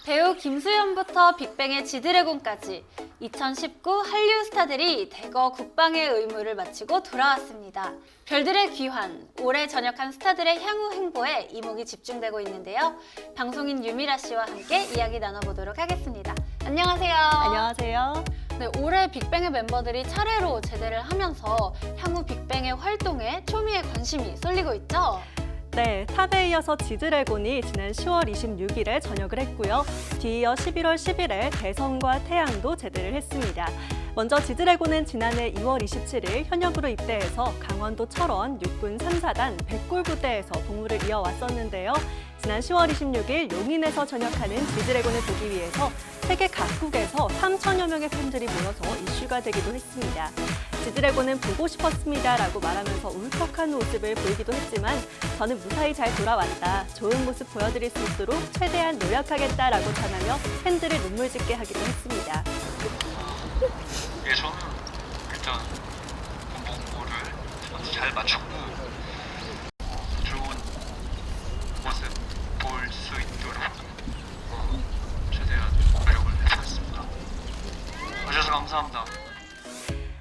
배우 김수현부터 빅뱅의 지드래곤까지 2019 한류 스타들이 대거 국방의 의무를 마치고 돌아왔습니다. 별들의 귀환, 올해 전역한 스타들의 향후 행보에 이목이 집중되고 있는데요. 방송인 유미라 씨와 함께 이야기 나눠보도록 하겠습니다. 안녕하세요. 안녕하세요. 네, 올해 빅뱅의 멤버들이 차례로 제대를 하면서 향후 빅뱅의 활동에 초미의 관심이 쏠리고 있죠? 네, 탑에 이어서 지드래곤이 지난 10월 26일에 전역을 했고요. 뒤이어 11월 10일에 대성과 태양도 제대를 했습니다. 먼저 지드래곤은 지난해 2월 27일 현역으로 입대해서 강원도 철원 육군 3사단 백골 부대에서 복무를 이어왔었는데요. 지난 10월 26일 용인에서 전역하는 지드래곤을 보기 위해서 세계 각국에서 3천여 명의 팬들이 모여서 이슈가 되기도 했습니다. 지드래곤은 보고 싶었습니다라고 말하면서 울컥한 모습을 보이기도 했지만 저는 무사히 잘 돌아왔다. 좋은 모습 보여드릴 수 있도록 최대한 노력하겠다라고 전하며 팬들을 눈물 짓게 하기도 했습니다. 예, 저는 일단 공부를 잘 마쳤고 좋은 모습 볼 수 있도록 최대한 노력을 해보겠습니다. 와주셔서 감사합니다.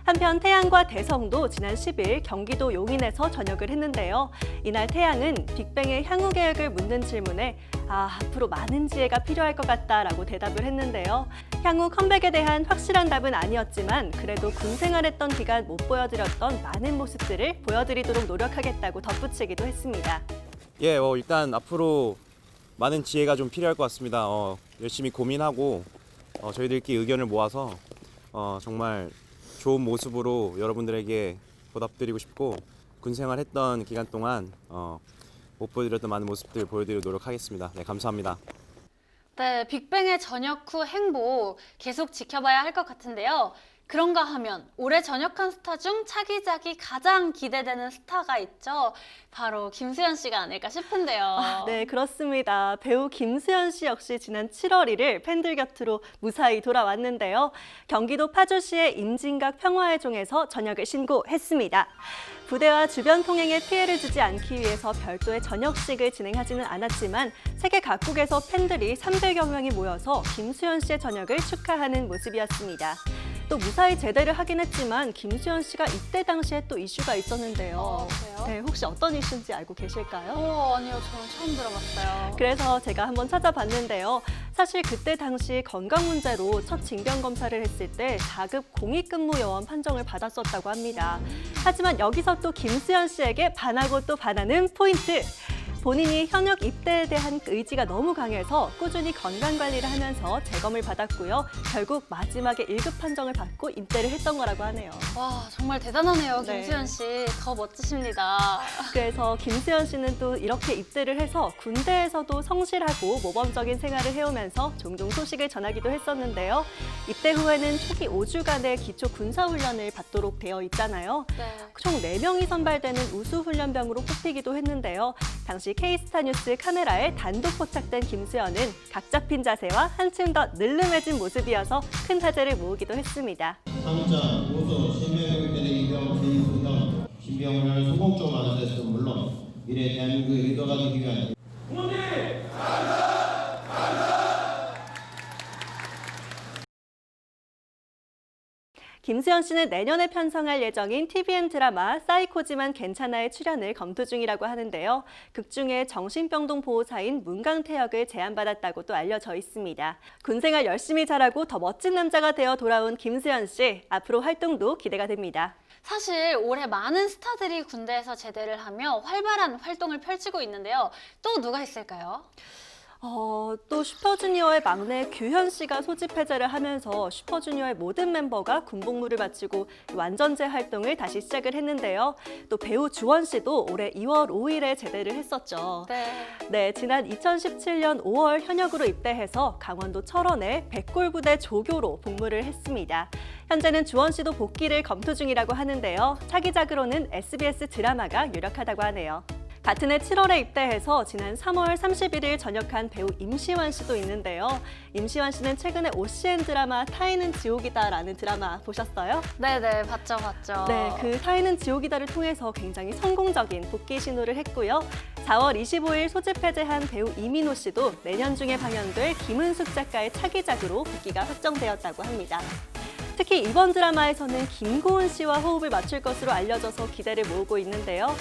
한편 태양과 대성도 지난 10일 경기도 용인에서 전역을 했는데요. 이날 태양은 빅뱅의 향후 계획을 묻는 질문에 앞으로 많은 지혜가 필요할 것 같다라고 대답을 했는데요. 향후 컴백에 대한 확실한 답은 아니었지만 그래도 군 생활했던 기간 못 보여드렸던 많은 모습들을 보여드리도록 노력하겠다고 덧붙이기도 했습니다. 예, 일단 앞으로 많은 지혜가 좀 필요할 것 같습니다. 열심히 고민하고 저희들끼리 의견을 모아서 정말 좋은 모습으로 여러분들에게 보답드리고 싶고 군생활 했던 기간 동안 못 보여드렸던 많은 모습들 보여드리도록 노력하겠습니다. 네, 감사합니다. 네, 빅뱅의 전역 후 행보 계속 지켜봐야 할 것 같은데요. 그런가 하면 올해 전역한 스타 중 차기작이 가장 기대되는 스타가 있죠. 바로 김수현 씨가 아닐까 싶은데요. 네, 그렇습니다. 배우 김수현 씨 역시 지난 7월 1일 팬들 곁으로 무사히 돌아왔는데요. 경기도 파주시의 임진각 평화의 종에서 전역을 신고했습니다. 부대와 주변 통행에 피해를 주지 않기 위해서 별도의 전역식을 진행하지는 않았지만 세계 각국에서 팬들이 300여 명이 모여서 김수현 씨의 전역을 축하하는 모습이었습니다. 또 무사히 제대를 하긴 했지만 김수현 씨가 이때 당시에 또 이슈가 있었는데요. 그래요? 네, 혹시 어떤 이슈인지 알고 계실까요? 아니요, 저는 처음 들어봤어요. 그래서 제가 한번 찾아봤는데요. 사실 그때 당시 건강 문제로 첫 징병 검사를 했을 때 4급 공익근무 요원 판정을 받았었다고 합니다. 하지만 여기서 또 김수현 씨에게 반하고 또 반하는 포인트! 본인이 현역 입대에 대한 의지가 너무 강해서 꾸준히 건강관리를 하면서 재검을 받았고요. 결국 마지막에 1급 판정을 받고 입대를 했던 거라고 하네요. 와, 정말 대단하네요, 네. 김수현 씨. 더 멋지십니다. 그래서 김수현 씨는 또 이렇게 입대를 해서 군대에서도 성실하고 모범적인 생활을 해오면서 종종 소식을 전하기도 했었는데요. 입대 후에는 초기 5주간의 기초 군사훈련을 받도록 되어 있잖아요. 네. 총 4명이 선발되는 우수훈련병으로 뽑히기도 했는데요. 당시 K스타 뉴스 카메라에 단독 포착된 김수현은 각 잡힌 자세와 한층 더 늘름해진 모습이어서 큰 화제를 모으기도 했습니다. 3자 우수 신병 이병 진수형 신병을 소극적으로 만들었으면 물론 미래 대한민국의 리더가 되기 위한 김수현 씨는 내년에 편성할 예정인 TVN 드라마 사이코지만 괜찮아의 출연을 검토 중이라고 하는데요. 극 중에 정신병동 보호사인 문강태 역을 제안받았다고 또 알려져 있습니다. 군생활 열심히 잘하고 더 멋진 남자가 되어 돌아온 김수현 씨, 앞으로 활동도 기대가 됩니다. 사실 올해 많은 스타들이 군대에서 제대를 하며 활발한 활동을 펼치고 있는데요. 또 누가 있을까요? 또 슈퍼주니어의 막내 규현 씨가 소집 해제를 하면서 슈퍼주니어의 모든 멤버가 군복무를 마치고 완전제 활동을 다시 시작을 했는데요. 또 배우 주원 씨도 올해 2월 5일에 제대를 했었죠. 네, 지난 2017년 5월 현역으로 입대해서 강원도 철원의 백골부대 조교로 복무를 했습니다. 현재는 주원 씨도 복귀를 검토 중이라고 하는데요. 차기작으로는 SBS 드라마가 유력하다고 하네요. 같은 해 7월에 입대해서 지난 3월 31일 전역한 배우 임시완 씨도 있는데요. 임시완 씨는 최근에 OCN 드라마 타인은 지옥이다라는 드라마 보셨어요? 네네, 봤죠. 네, 그 타인은 지옥이다를 통해서 굉장히 성공적인 복귀 신호를 했고요. 4월 25일 소집 해제한 배우 이민호 씨도 내년 중에 방영될 김은숙 작가의 차기작으로 복귀가 확정되었다고 합니다. 특히 이번 드라마에서는 김고은 씨와 호흡을 맞출 것으로 알려져서 기대를 모으고 있는데요.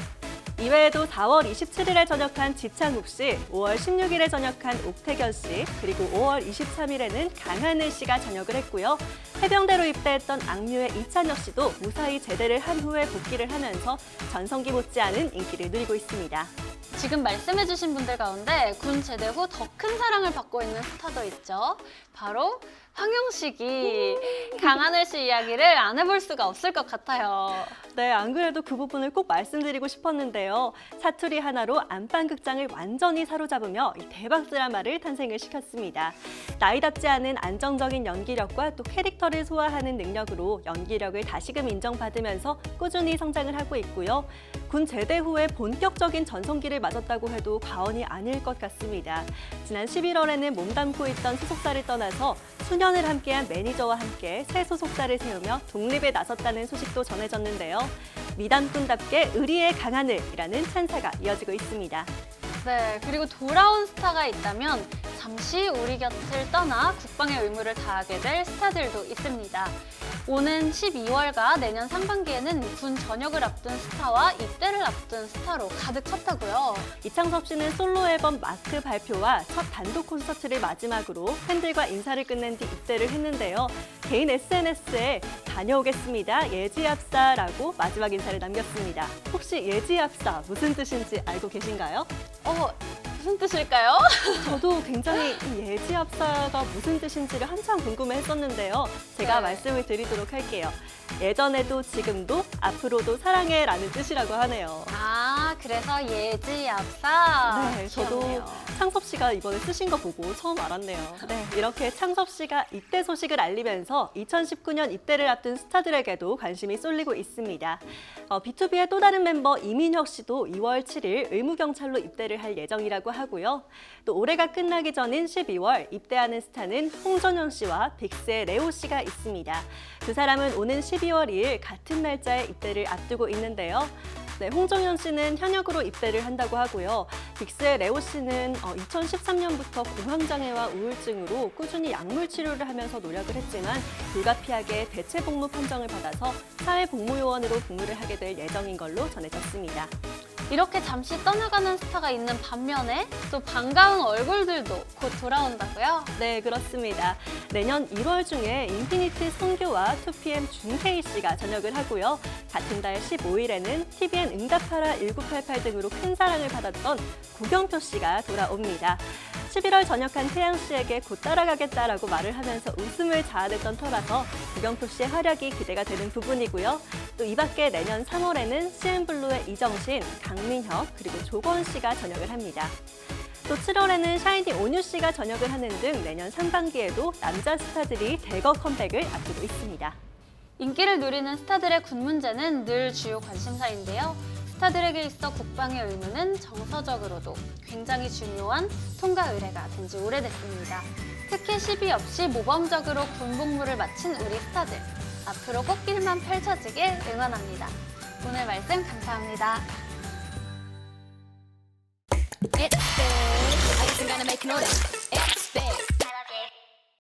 이외에도 4월 27일에 전역한 지창욱 씨, 5월 16일에 전역한 옥태견 씨, 그리고 5월 23일에는 강하늘 씨가 전역을 했고요. 해병대로 입대했던 악뮤의 이찬혁 씨도 무사히 제대를 한 후에 복귀를 하면서 전성기 못지않은 인기를 누리고 있습니다. 지금 말씀해주신 분들 가운데 군 제대 후 더 큰 사랑을 받고 있는 스타도 있죠. 바로 황영식이 강하늘 씨 이야기를 안 해볼 수가 없을 것 같아요. 네, 안 그래도 그 부분을 꼭 말씀드리고 싶었는데요. 사투리 하나로 안방극장을 완전히 사로잡으며 이 대박 드라마를 탄생을 시켰습니다. 나이답지 않은 안정적인 연기력과 또 캐릭터를 소화하는 능력으로 연기력을 다시금 인정받으면서 꾸준히 성장을 하고 있고요. 군 제대 후에 본격적인 전성기를 맞았다고 해도 과언이 아닐 것 같습니다. 지난 11월에는 몸담고 있던 소속사를 떠나서 수년을 함께한 매니저와 함께 새 소속사를 세우며 독립에 나섰다는 소식도 전해졌는데요. 미담꾼답게 의리의 강하늘이라는 찬사가 이어지고 있습니다. 네, 그리고 돌아온 스타가 있다면 잠시 우리 곁을 떠나 국방의 의무를 다하게 될 스타들도 있습니다. 오는 12월과 내년 상반기에는 군 전역을 앞둔 스타와 입대를 앞둔 스타로 가득 찼다고요. 이창섭 씨는 솔로 앨범 마크 발표와 첫 단독 콘서트를 마지막으로 팬들과 인사를 끝낸 뒤 입대를 했는데요. 개인 SNS에 다녀오겠습니다. 예지합사라고 마지막 인사를 남겼습니다. 혹시 예지합사 무슨 뜻인지 알고 계신가요? 무슨 뜻일까요? 저도 굉장히 이 예지합사가 무슨 뜻인지를 한참 궁금해했었는데요. 제가 네. 말씀을 드리도록 할게요. 예전에도 지금도 앞으로도 사랑해라는 뜻이라고 하네요. 그래서 예지합사. 네, 저도 귀엽네요. 창섭 씨가 이번에 쓰신 거 보고 처음 알았네요. 네, 이렇게 창섭 씨가 입대 소식을 알리면서 2019년 입대를 앞둔 스타들에게도 관심이 쏠리고 있습니다. B2B의 또 다른 멤버 이민혁 씨도 2월 7일 의무경찰로 입대를 할 예정이라고 하고요. 또 올해가 끝나기 전인 12월 입대하는 스타는 홍정현 씨와 빅스의 레오 씨가 있습니다. 두 사람은 오는 12월 2일 같은 날짜에 입대를 앞두고 있는데요. 네, 홍정현 씨는 현역으로 입대를 한다고 하고요. 빅스의 레오 씨는 2013년부터 공황장애와 우울증으로 꾸준히 약물 치료를 하면서 노력을 했지만 불가피하게 대체 복무 판정을 받아서 사회복무요원으로 복무를 하게 될 예정인 걸로 전해졌습니다. 이렇게 잠시 떠나가는 스타가 있는 반면에 또 반가운 얼굴들도 곧 돌아온다고요? 네, 그렇습니다. 내년 1월 중에 인피니트 성교와 2PM 준케이 씨가 전역을 하고요. 같은 달 15일에는 TVN 응답하라 1988 등으로 큰 사랑을 받았던 구경표 씨가 돌아옵니다. 11월 전역한 태양 씨에게 곧 따라가겠다라고 말을 하면서 웃음을 자아냈던 터라서 구경표 씨의 활약이 기대가 되는 부분이고요. 또 이 밖에 내년 3월에는 CN블루의 이정신, 강민혁, 그리고 조건 씨가 전역을 합니다. 또 7월에는 샤이니 오뉴 씨가 전역을 하는 등 내년 상반기에도 남자 스타들이 대거 컴백을 앞두고 있습니다. 인기를 누리는 스타들의 군 문제는 늘 주요 관심사인데요. 스타들에게 있어 국방의 의무는 정서적으로도 굉장히 중요한 통과 의례가 된 지 오래됐습니다. 특히 시비 없이 모범적으로 군 복무를 마친 우리 스타들. 앞으로 꽃길만 펼쳐지길 응원합니다. 오늘 말씀 감사합니다. It's big. I guess I'm gonna make an order. It's big.